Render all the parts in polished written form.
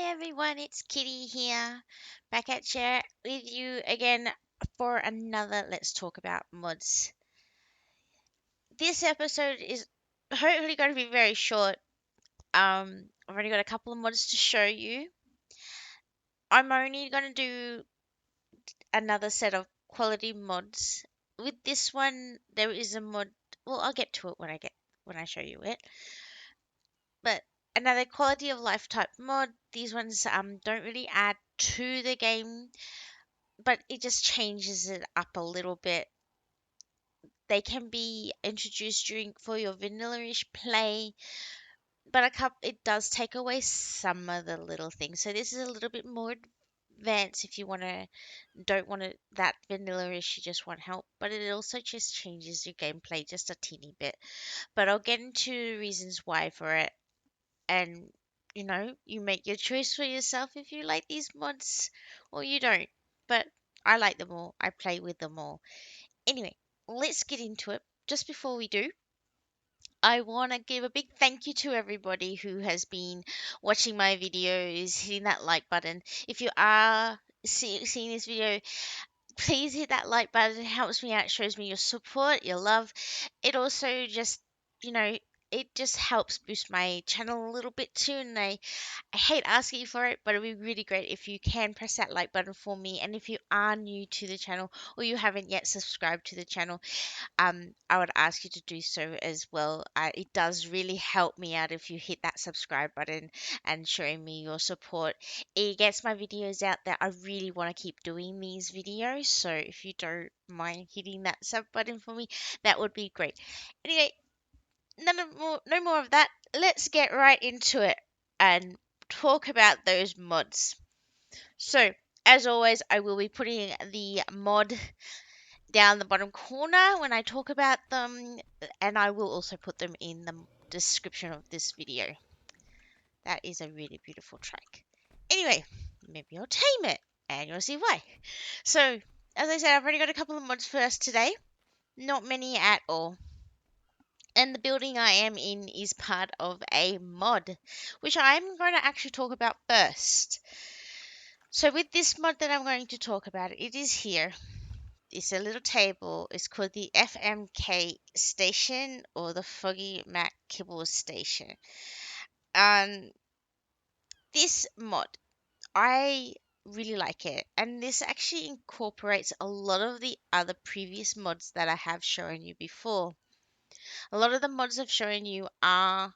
everyone, it's Kitty here, back at you with you again for another Let's Talk About Mods. This episode is hopefully going to be very short. I've only got a couple of mods to show you. I'm only going to do another set of quality mods. With this one, there is a mod. Well, I'll get to it when I show you it. But another quality of life type mod. These ones don't really add to the game, but it just changes it up a little bit. They can be introduced during for your vanilla-ish play, but it does take away some of the little things. So this is a little bit more advanced if you don't want to that vanilla-ish, you just want help. But it also just changes your gameplay just a teeny bit. But I'll get into reasons why for it, and you make your choice for yourself if you like these mods or you don't. But I like them all. I play with them all. Anyway, let's get into it. Just before we do, I want to give a big thank you to everybody who has been watching my videos, hitting that like button. If you are seeing this video, please hit that like button. It helps me out, shows me your support, your love. It also just, you know, it just helps boost my channel a little bit too. And I hate asking for it, but it would be really great if you can press that like button for me. And if you are new to the channel or you haven't yet subscribed to the channel, I would ask you to do so as well. It does really help me out if you hit that subscribe button and showing me your support. It gets my videos out there. I really want to keep doing these videos, so if you don't mind hitting that sub button for me, that would be great. Anyway, no more of that. Let's get right into it and talk about those mods. So, as always, I will be putting the mod down the bottom corner when I talk about them, and I will also put them in the description of this video. That is a really beautiful track. Anyway, maybe I'll tame it, and you'll see why. So, as I said, I've already got a couple of mods for us today. Not many at all. And the building I am in is part of a mod, which I'm going to actually talk about first. So with this mod that I'm going to talk about, it is here. It's a little table. It's called the FMK station or the Frogmac Kibble station. Um, this mod, I really like it, and this actually incorporates a lot of the other previous mods that I have shown you before. A lot of the mods I've shown you are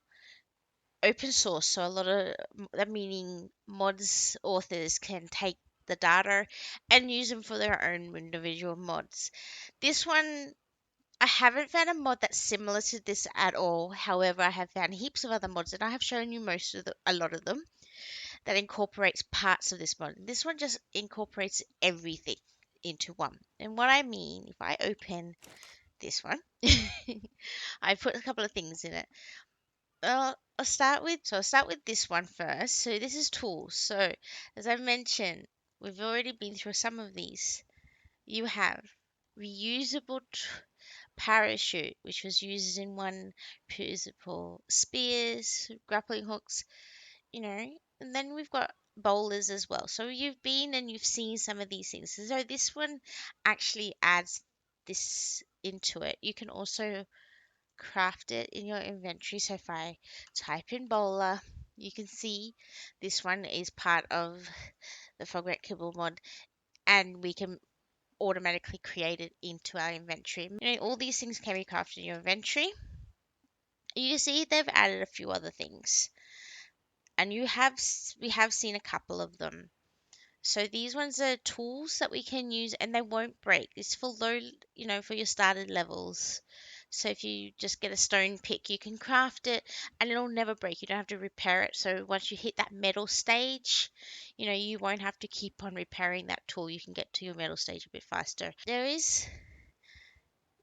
open source, so a lot of that meaning mods authors can take the data and use them for their own individual mods. This one, I haven't found a mod that's similar to this at all. However, I have found heaps of other mods, and I have shown you a lot of them that incorporates parts of this mod. This one just incorporates everything into one. And what I mean, if I open this one, I put a couple of things in it. I'll start with this one first. So this is tools. So as I mentioned, we've already been through some of these. You have reusable parachute, which was used in one reusable spears, grappling hooks, and then we've got bowlers as well. So you've been and you've seen some of these things. So this one actually adds this into it. You can also craft it in your inventory. So if I type in bowler, you can see this one is part of the Frogmac Kibble mod, and we can automatically create it into our inventory. All these things can be crafted in your inventory. You see they've added a few other things, and we have seen a couple of them. So these ones are tools that we can use, and they won't break. It's for for your started levels. So if you just get a stone pick, you can craft it and it'll never break. You don't have to repair it. So once you hit that metal stage, you won't have to keep on repairing that tool. You can get to your metal stage a bit faster. There is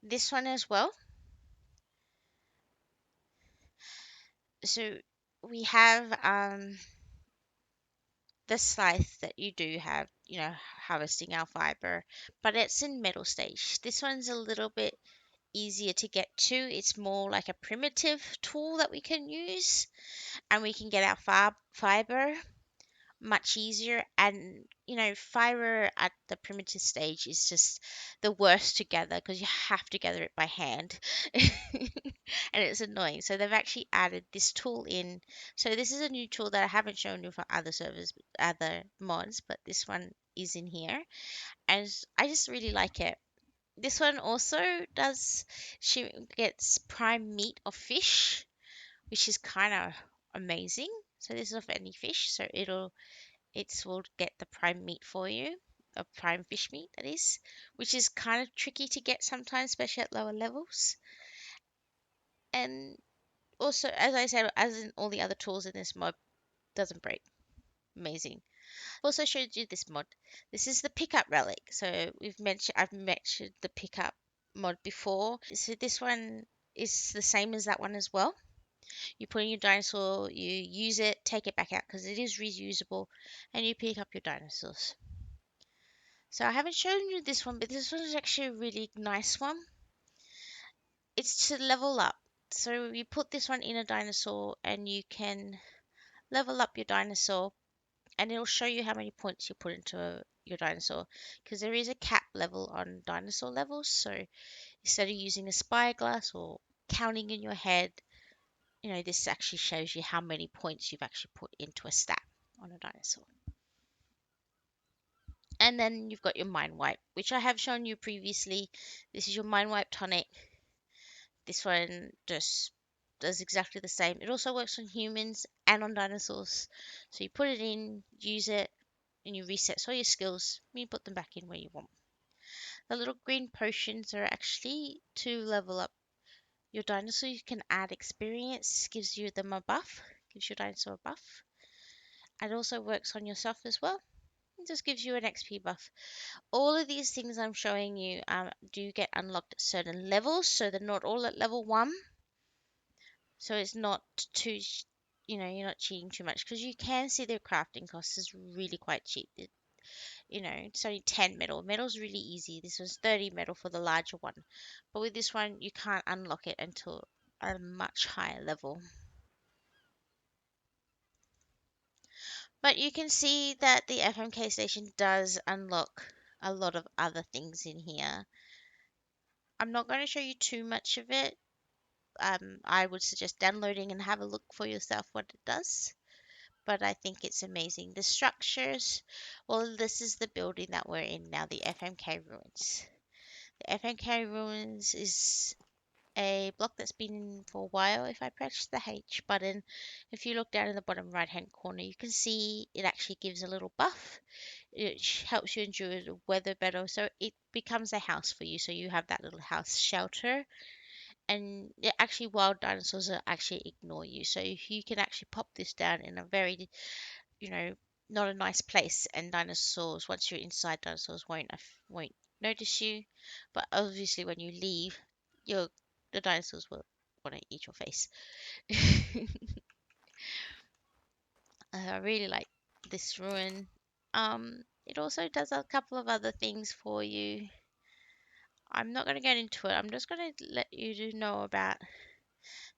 this one as well. So we have the scythe that you do have, harvesting our fiber, but it's in metal stage. This one's a little bit easier to get to. It's more like a primitive tool that we can use, and we can get our fiber much easier. And fiber at the primitive stage is just the worst to gather because you have to gather it by hand. And it's annoying. So they've actually added this tool in. So this is a new tool that I haven't shown you for other servers, other mods, but this one is in here, and I just really like it. This one also does, she gets prime meat of fish, which is kind of amazing. So this is of any fish, so it will get the prime meat for you, a prime fish meat that is, which is kind of tricky to get sometimes, especially at lower levels. And also, as I said, as in all the other tools in this mod, doesn't break. Amazing. Also showed you this mod. This is the pickup relic. So I've mentioned the pickup mod before. So this one is the same as that one as well. You put in your dinosaur, you use it, take it back out because it is reusable, and you pick up your dinosaurs. So I haven't shown you this one, but this one is actually a really nice one. It's to level up. So you put this one in a dinosaur and you can level up your dinosaur, and it'll show you how many points you put into your dinosaur, because there is a cap level on dinosaur levels. So instead of using a spyglass or counting in your head, this actually shows you how many points you've actually put into a stat on a dinosaur. And then you've got your mind wipe, which I have shown you previously. This is your mind wipe tonic. This one just does exactly the same. It also works on humans and on dinosaurs. So you put it in, use it, and you reset all your skills. And you put them back in where you want. The little green potions are actually to level up your dinosaur. You can add experience, gives you them a buff, gives your dinosaur a buff. It also works on yourself as well. It just gives you an XP buff. All of these things I'm showing you do get unlocked at certain levels, so they're not all at level 1. So it's not too, you're not cheating too much, because you can see their crafting cost is really quite cheap. It's only 10 metal. Metal's really easy. This was 30 metal for the larger one. But with this one, you can't unlock it until a much higher level. But you can see that the FMK station does unlock a lot of other things in here. I'm not going to show you too much of it. I would suggest downloading and have a look for yourself what it does. But I think it's amazing. The structures, well, this is the building that we're in now, the FMK ruins. The FMK ruins is a block that's been in for a while. If I press the H button, if you look down in the bottom right hand corner, you can see it actually gives a little buff. It helps you endure the weather better, so it becomes a house for you. So you have that little house shelter, and actually wild dinosaurs will actually ignore you. So you can actually pop this down in a very, you know, not a nice place, and dinosaurs, once you're inside, dinosaurs won't notice you. But obviously, when you leave, your the dinosaurs will want to eat your face. I really like this ruin. It also does a couple of other things for you. I'm not going to get into it. I'm just going to let you know about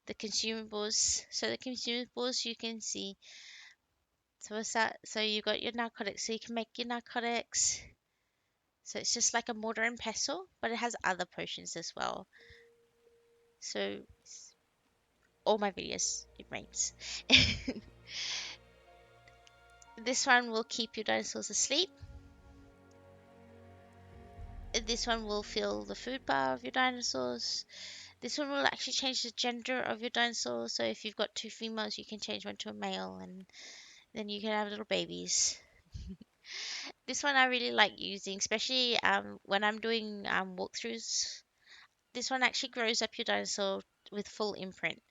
the consumables. So the consumables you can see. So what's that? So you got your narcotics. So you can make your narcotics. So it's just like a mortar and pestle, but it has other potions as well. So all my videos, it rains. This one will keep your dinosaurs asleep. This one will fill the food bar of your dinosaurs. This one will actually change the gender of your dinosaur. So if you've got two females, you can change one to a male, and then you can have little babies. This one I really like using, especially when I'm doing walkthroughs. This one actually grows up your dinosaur with full imprint.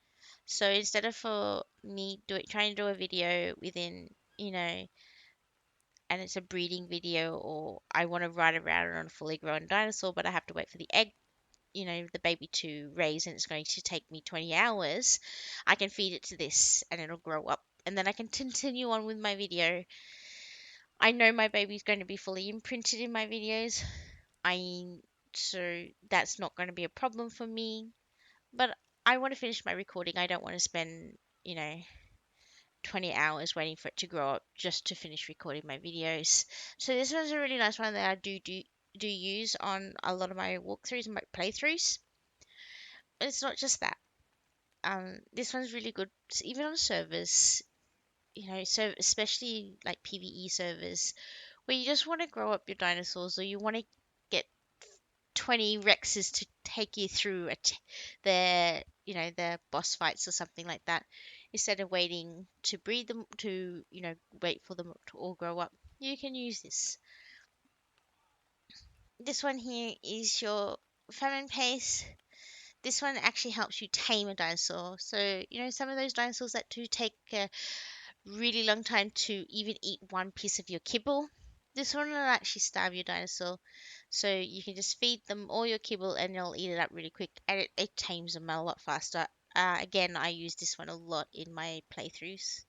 So instead of for me trying to do a video within, and it's a breeding video, or I want to ride around on a fully grown dinosaur, but I have to wait for the egg, the baby to raise, and it's going to take me 20 hours, I can feed it to this and it'll grow up. And then I can continue on with my video. I know my baby's going to be fully imprinted in my videos. So that's not going to be a problem for me. But I want to finish my recording. I don't want to spend, 20 hours waiting for it to grow up just to finish recording my videos. So this one's a really nice one that I do use on a lot of my walkthroughs and my playthroughs. But it's not just that. This one's really good even on servers, so especially like PvE servers where you just want to grow up your dinosaurs or you want to get 20 Rexes to take you through their boss fights or something like that, instead of waiting to breed them to, wait for them to all grow up. You can use this. This one here is your famine pace. This one actually helps you tame a dinosaur. So, some of those dinosaurs that do take a really long time to even eat one piece of your kibble. This one will actually starve your dinosaur. So you can just feed them all your kibble and they'll eat it up really quick. And it tames them a lot faster. Again, I use this one a lot in my playthroughs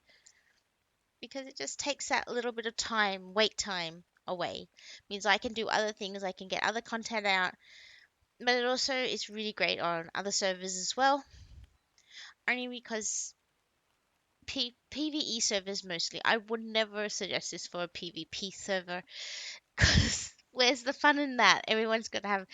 because it just takes that little bit of time, wait time away. Means I can do other things, I can get other content out. But it also is really great on other servers as well. Only because PvE servers mostly. I would never suggest this for a PvP server because where's the fun in that? Everyone's gonna have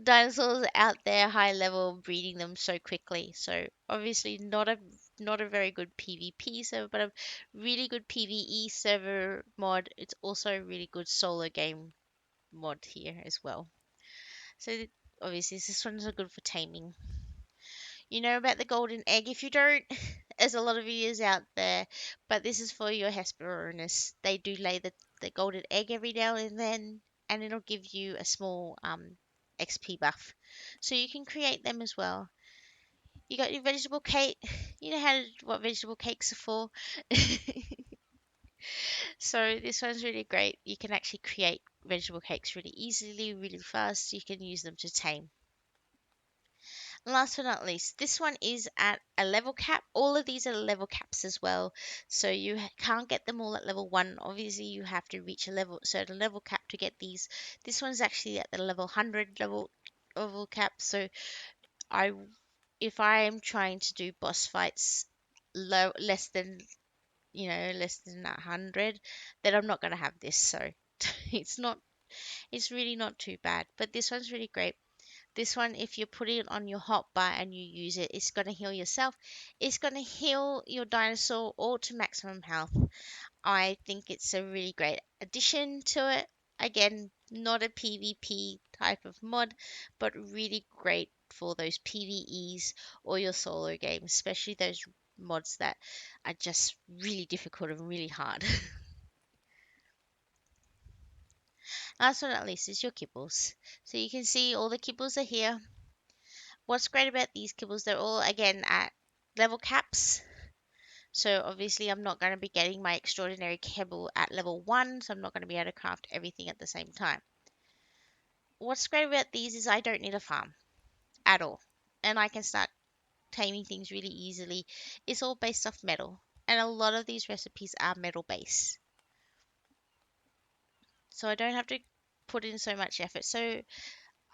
dinosaurs out there, high level, breeding them so quickly. So obviously not a very good PvP server, but a really good PvE server mod. It's also a really good solo game mod here as well. So obviously this one's good for taming. You know about the golden egg? If you don't, there's a lot of videos out there, but this is for your Hesperornis. They do lay the golden egg every now and then, and it'll give you a small XP buff. So you can create them as well. You got your vegetable cake. You know what vegetable cakes are for. So this one's really great. You can actually create vegetable cakes really easily, really fast. You can use them to tame. Last but not least, this one is at a level cap. All of these are level caps as well, so you can't get them all at level 1. Obviously, you have to reach a certain level cap to get these. This one's actually at the level 100 level cap. So I, if I am trying to do boss fights less than less than 100, then I'm not gonna have this. So it's not, it's really not too bad. But this one's really great. This one, if you put it on your hotbar and you use it, it's going to heal yourself. It's going to heal your dinosaur all to maximum health. I think it's a really great addition to it. Again, not a PvP type of mod, but really great for those PvEs or your solo games, especially those mods that are just really difficult and really hard. Last but not least is your kibbles. So you can see all the kibbles are here. What's great about these kibbles, they're all again at level caps. So obviously I'm not going to be getting my extraordinary kibble at level 1, so I'm not going to be able to craft everything at the same time. What's great about these is I don't need a farm at all. And I can start taming things really easily. It's all based off metal. And a lot of these recipes are metal based. So I don't have to put in so much effort. So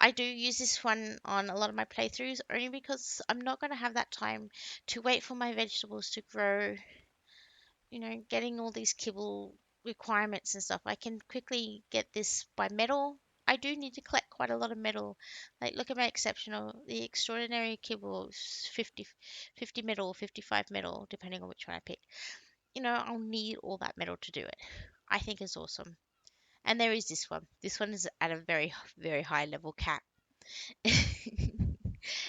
I do use this one on a lot of my playthroughs only because I'm not going to have that time to wait for my vegetables to grow, getting all these kibble requirements and stuff. I can quickly get this by metal. I do need to collect quite a lot of metal. Like, look at my the extraordinary kibble, 50 metal, 55 metal, depending on which one I pick. I'll need all that metal to do it. I think it's awesome. And there is this one. This one is at a very, very high level cap.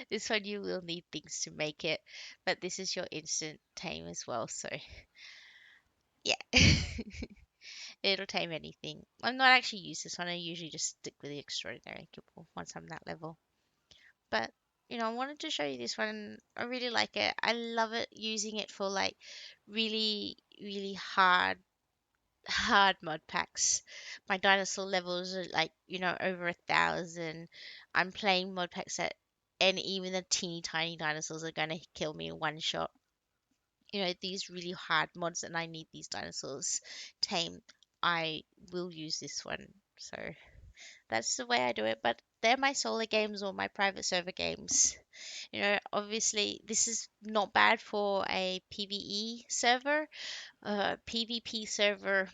This one you will need things to make it, but this is your instant tame as well, so yeah. It'll tame anything. I'm not actually use this one, I usually just stick with the extraordinary kibble once I'm that level. But I wanted to show you this one. I really like it. I love it using it for like really, really hard mod packs. My dinosaur levels are like, over 1,000. I'm playing mod packs and even the teeny tiny dinosaurs are gonna kill me in one shot. These really hard mods and I need these dinosaurs tamed. I will use this one. So that's the way I do it. But they're my solo games or my private server games. Obviously, this is not bad for a PvE server. PvP server,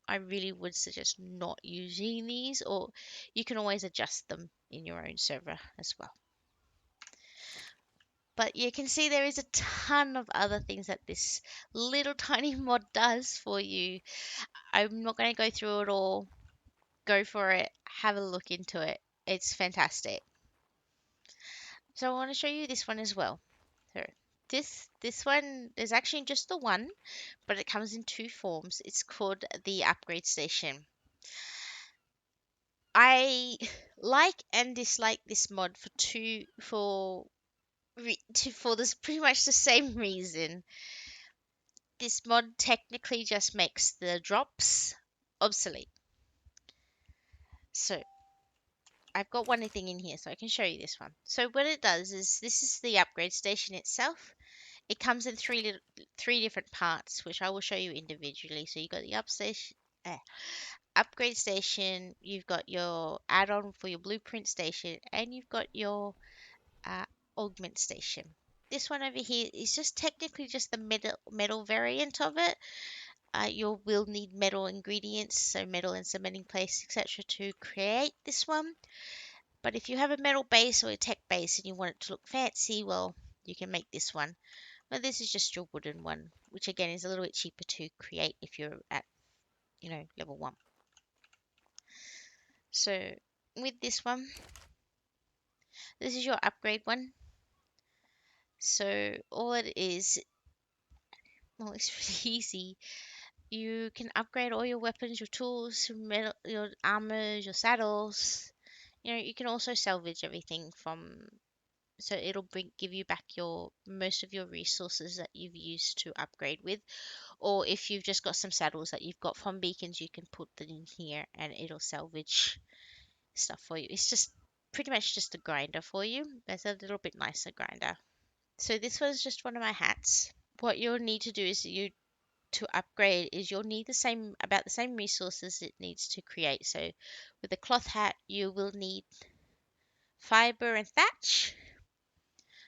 I really would suggest not using these, or you can always adjust them in your own server as well. But you can see there is a ton of other things that this little tiny mod does for you. I'm not going to go through it all. Go for it. Have a look into it. It's fantastic. So I want to show you this one as well. So this one is actually just the one, but it comes in two forms. It's called the upgrade station. I like and dislike this mod for this pretty much the same reason. This mod technically just makes the drops obsolete. So I've got one thing in here, so I can show you this one. So what it does is, this is the upgrade station itself. It comes in three different parts, which I will show you individually. So you got the upgrade station, you've got your add-on for your blueprint station, and you've got your uh, augment station. This one over here is just technically just the metal variant of it. You will need metal ingredients, so metal and cementing paste, etc., to create this one. But if you have a metal base or a tech base and you want it to look fancy, well, you can make this one. But this is just your wooden one, which again is a little bit cheaper to create if you're at, level 1. So with this one, this is your upgrade one. So all it is, well, it's really easy. You can upgrade all your weapons, your tools, your metal, your armors, your saddles. You can also salvage everything so it'll give you back your most of your resources that you've used to upgrade with. Or if you've just got some saddles that you've got from beacons, you can put them in here and it'll salvage stuff for you. It's just pretty much just a grinder for you. There's a little bit nicer grinder. So this was just one of my hats. What you'll need to do is to upgrade is you'll need about the same resources it needs to create. So with the cloth hat, you will need fiber and thatch.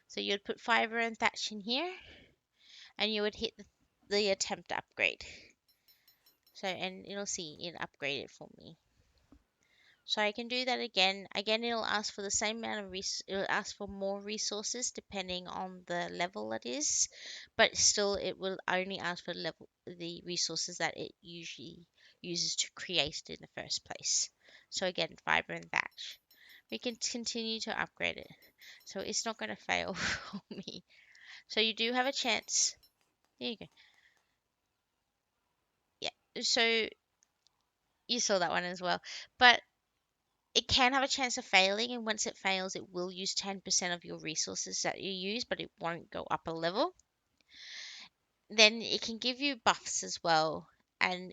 So you'd put fiber and thatch in here, and you would hit the attempt upgrade. So, and it'll see it upgrade it for me. So I can do that again. Again, it'll ask for the same amount of it'll ask for more resources depending on the level it is, but still it will only ask for the resources that it usually uses to create it in the first place. So again, fiber and thatch. We can continue to upgrade it. So it's not going to fail for me. So you do have a chance. There you go. Yeah. So you saw that one as well. But it can have a chance of failing, and once it fails, it will use 10% of your resources that you use, but it won't go up a level. Then it can give you buffs as well, and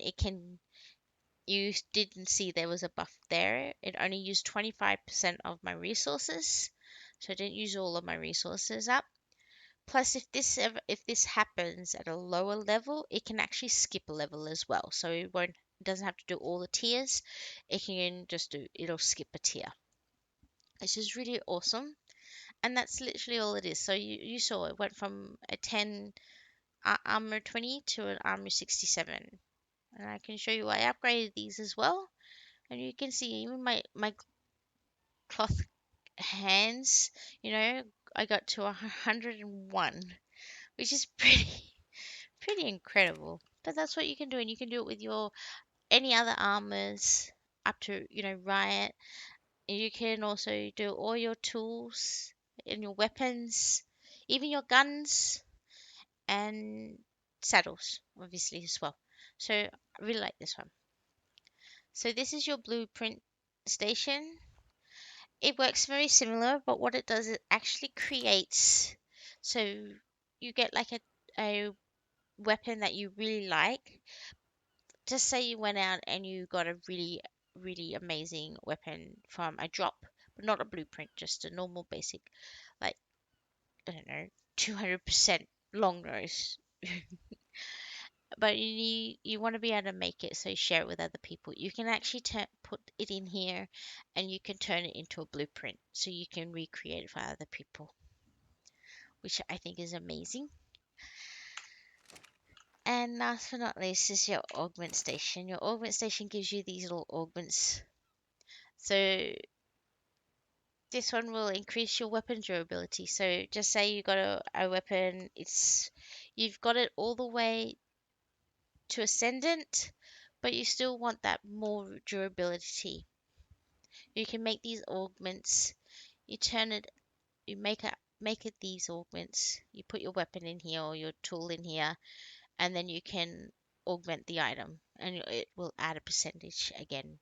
you didn't see there was a buff there. It only used 25% of my resources, so I didn't use all of my resources up. Plus, if this happens at a lower level, it can actually skip a level as well. So it doesn't have to do all the tiers. It'll skip a tier. Which is really awesome. And that's literally all it is. So you saw it went from a 10 armor 20 to an armor 67. And I can show you I upgraded these as well. And you can see even my cloth hands, I got to 101, which is pretty incredible. But that's what you can do, and you can do it with your any other armors up to, riot. You can also do all your tools and your weapons, even your guns and saddles, obviously, as well. So I really like this one. So this is your blueprint station. It works very similar, but what it does, it actually creates, so you get like a weapon that you really like. Just say you went out and you got a really, really amazing weapon from a drop, but not a blueprint, just a normal basic, like, I don't know, 200% long nose. But you want to be able to make it so you share it with other people. You can actually put it in here and you can turn it into a blueprint so you can recreate it for other people. which I think is amazing. And last but not least is your augment station. Your augment station gives you these little augments. So this one will increase your weapon durability. So just say you got a weapon, you've got it all the way to ascendant, but you still want that more durability. You can make these augments. You turn it, you make it these augments. You put your weapon in here or your tool in here, and then you can augment the item, and it will add a percentage again.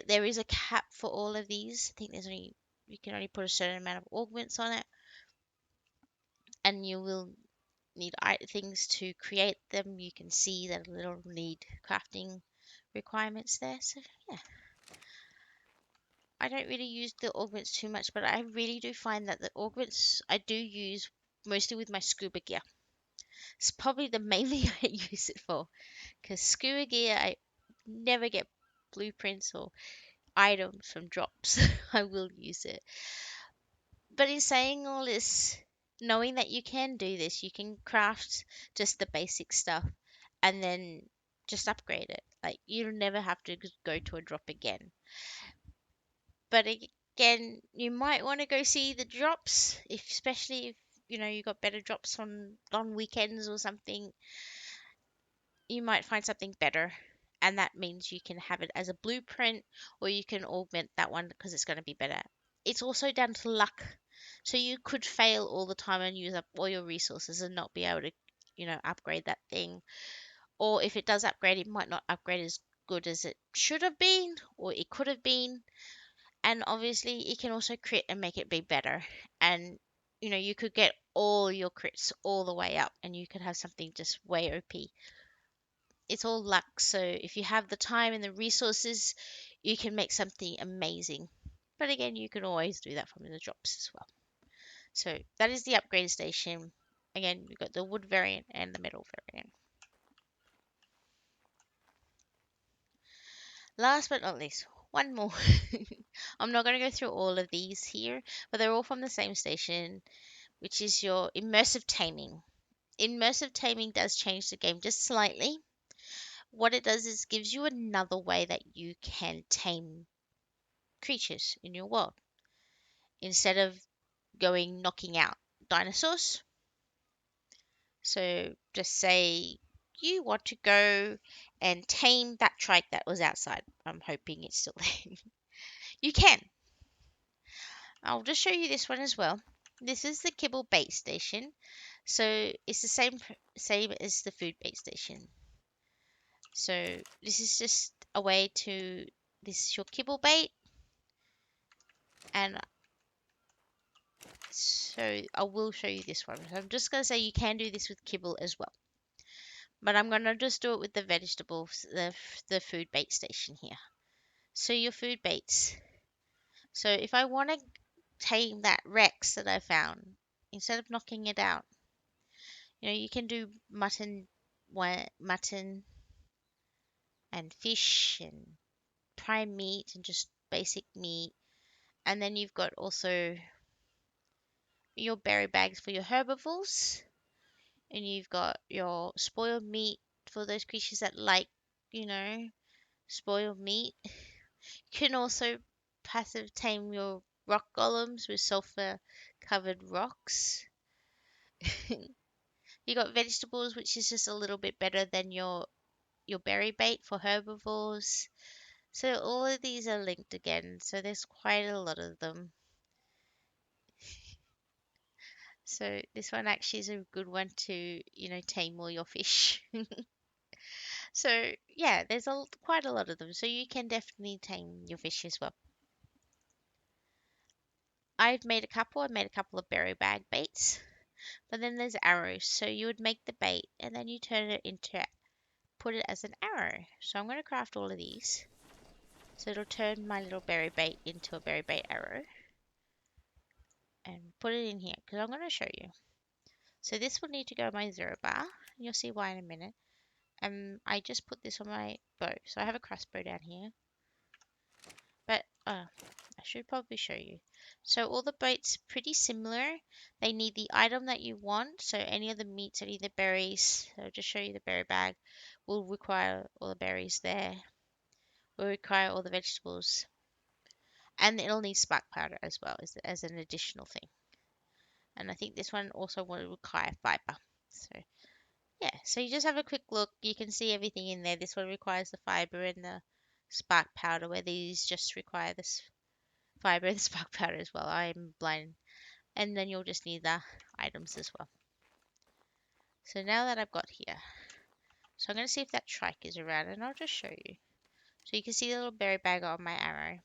There is a cap for all of these. I think you can only put a certain amount of augments on it, and you will need things to create them. You can see that a little need crafting requirements there. So yeah, I don't really use the augments too much, but I really do find that the augments I do use mostly with my scuba gear. It's probably the main thing I use it for, because scuba gear I never get blueprints or items from drops. I will use it. But in saying all this, knowing that you can do this, you can craft just the basic stuff and then just upgrade it. Like you'll never have to go to a drop again. But again, you might want to go see the drops, especially if you got better drops on weekends or something. You might find something better, and that means you can have it as a blueprint, or you can augment that one because it's going to be better. It's also down to luck, so you could fail all the time and use up all your resources and not be able to upgrade that thing. Or if it does upgrade, it might not upgrade as good as it should have been or it could have been. And obviously it can also crit and make it be better, and you could get all your crits all the way up and you could have something just way OP. It's all luck. So if you have the time and the resources, you can make something amazing. But again, you can always do that from the drops as well. So that is the upgrade station. Again, we've got the wood variant and the metal variant. Last but not least, one more. I'm not going to go through all of these here, but they're all from the same station, which is your Immersive Taming. Immersive Taming does change the game just slightly. What it does is gives you another way that you can tame creatures in your world. Instead of going knocking out dinosaurs. So just say you want to go and tame that trike that was outside. I'm hoping it's still there. You can. I'll just show you this one as well. This is the Kibble bait station. So it's the same as the food bait station. So this is just a way to, this is your Kibble bait, and so I will show you this one. So I'm just going to say you can do this with Kibble as well. But I'm going to just do it with the vegetables, the food bait station here. So your food baits. So if I want to tame that Rex that I found, instead of knocking it out, you can do mutton and fish and prime meat and just basic meat. And then you've got also your berry bags for your herbivores. And you've got your spoiled meat for those creatures that like, spoiled meat. You can also passive tame your rock golems with sulfur covered rocks. You got vegetables, which is just a little bit better than your berry bait for herbivores. So all of these are linked again. So there's quite a lot of them. So this one actually is a good one to, tame all your fish. So yeah, there's quite a lot of them. So you can definitely tame your fish as well. I've made a couple. I made a couple of berry bag baits. But then there's arrows. So you would make the bait and then you turn it into, put it as an arrow. So I'm going to craft all of these. So it'll turn my little berry bait into a berry bait arrow. And put it in here because I'm going to show you. So this will need to go on my 0 bar. You'll see why in a minute. I just put this on my bow. So I have a crossbow down here. But, I should probably show you. So all the boats are pretty similar. They need the item that you want. So any of the meats, any of the berries. So I'll just show you the berry bag. Will require all the berries there. Will require all the vegetables. And it'll need spark powder as well as an additional thing. And I think this one also will require fiber. So yeah, so you just have a quick look. You can see everything in there. This one requires the fiber and the spark powder, where these just require this fiber and spark powder as well. I'm blind. And then you'll just need the items as well. So now that I've got here, so I'm going to see if that trike is around, and I'll just show you. So you can see the little berry bag on my arrow.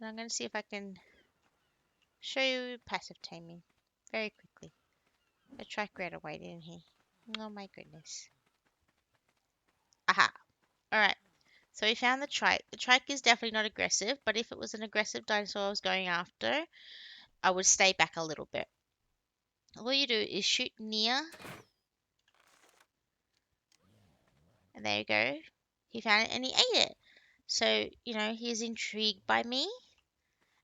And I'm going to see if I can show you passive taming very quickly. The trike ran away, didn't he? Oh my goodness. Aha. Alright. So we found the trike. The trike is definitely not aggressive, but if it was an aggressive dinosaur I was going after, I would stay back a little bit. All you do is shoot near. And there you go. He found it and he ate it. So, he's intrigued by me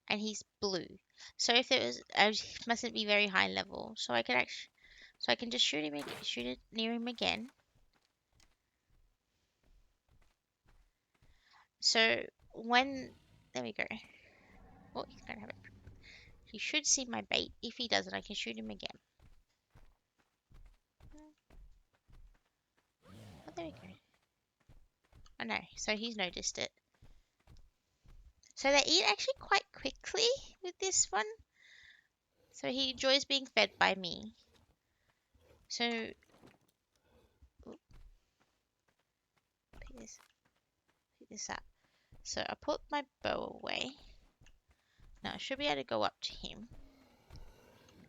and he's blue. So if there was, I mustn't be very high level. So I can just shoot it near him again. So there we go. Oh, he's gonna have it. He should see my bait. If he doesn't, I can shoot him again. Oh, there we go. Oh no, so he's noticed it. So they eat actually quite quickly with this one. So he enjoys being fed by me. So, pick this up. So I put my bow away. Now I should be able to go up to him.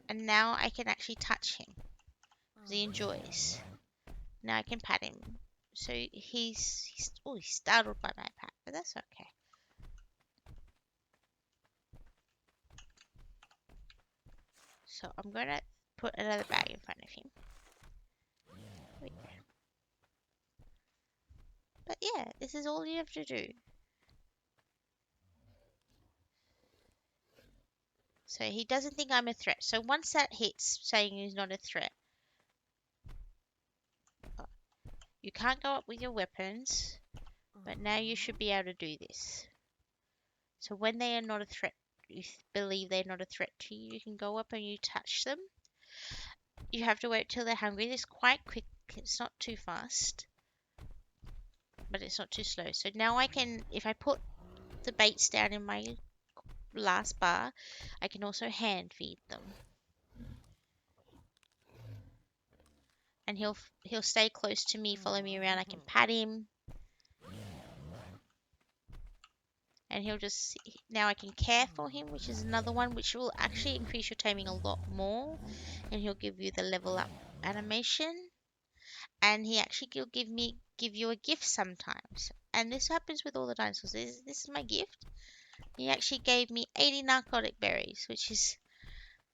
And now I can actually touch him. Because he enjoys. Now I can pat him. So he's startled by my pat, but that's okay. So I'm going to put another bag in front of him. But yeah, this is all you have to do. So he doesn't think I'm a threat. So once that hits saying he's not a threat, you can't go up with your weapons, but now you should be able to do this. So when they are not a threat, you believe they're not a threat to you, you can go up and you touch them. You have to wait till they're hungry. It's quite quick. It's not too fast, but it's not too slow. So now I can, if I put the baits down in my last bar, I can also hand feed them. And he'll stay close to me, follow me around. I can pat him. And he'll just, now I can care for him, which is another one which will actually increase your taming a lot more. And he'll give you the level up animation. And he actually will give you a gift sometimes. And this happens with all the dinosaurs. This is my gift. He actually gave me 80 narcotic berries, which is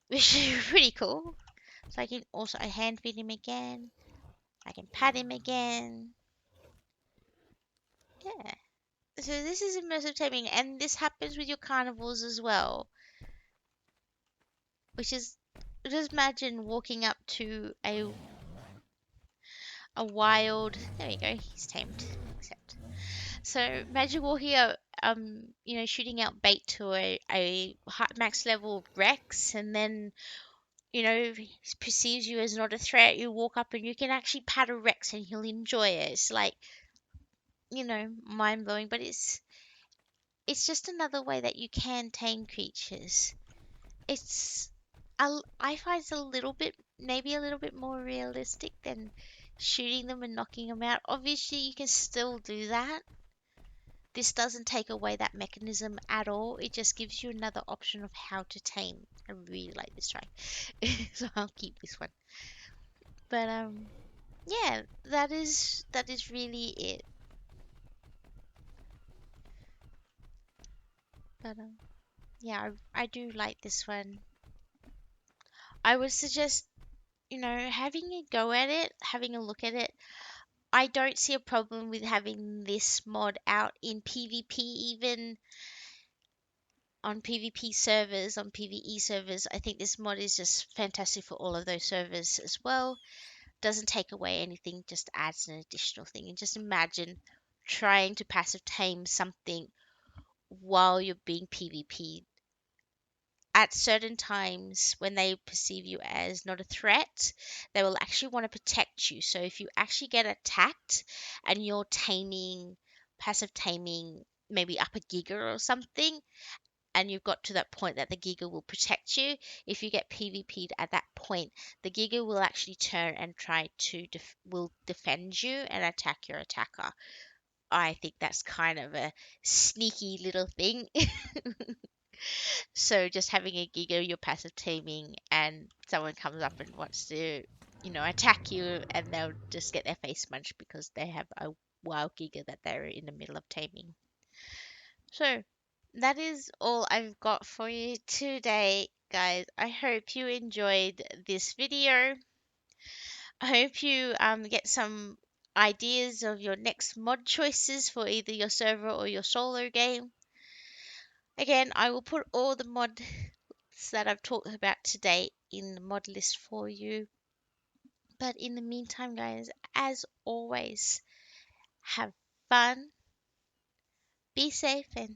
pretty cool. So I hand feed him again. I can pat him again. Yeah. So this is immersive taming, and this happens with your carnivores as well. Which is, just imagine walking up to a wild. There we go. He's tamed. Except. So imagine walking up, shooting out bait to a max level Rex, and then he perceives you as not a threat. You walk up and you can actually pat a Rex, and he'll enjoy it. It's like, mind blowing, but it's just another way that you can tame creatures. I find it's maybe a little bit more realistic than shooting them and knocking them out. Obviously, you can still do that. This doesn't take away that mechanism at all. It just gives you another option of how to tame. I really like this try. So I'll keep this one. But yeah, that is really it. But yeah, I do like this one. I would suggest, having a go at it, having a look at it. I don't see a problem with having this mod out in PvP even. on PvP servers, on PvE servers. I think this mod is just fantastic for all of those servers as well. Doesn't take away anything, just adds an additional thing. And just imagine trying to passive tame something while you're being PvP. At certain times, when they perceive you as not a threat, they will actually want to protect you. So if you actually get attacked and you're taming, passive taming, maybe up a giga or something, and you've got to that point that the giga will protect you, if you get PvP'd at that point, the giga will actually turn and try to will defend you and attack your attacker. I think that's kind of a sneaky little thing. So just having a giga, you're passive taming, and someone comes up and wants to, attack you, and they'll just get their face munched because they have a wild giga that they're in the middle of taming. So that is all I've got for you today, guys. I hope you enjoyed this video. I hope you get some ideas of your next mod choices for either your server or your solo game. Again, I will put all the mods that I've talked about today in the mod list for you. But in the meantime, guys, as always, have fun, be safe, and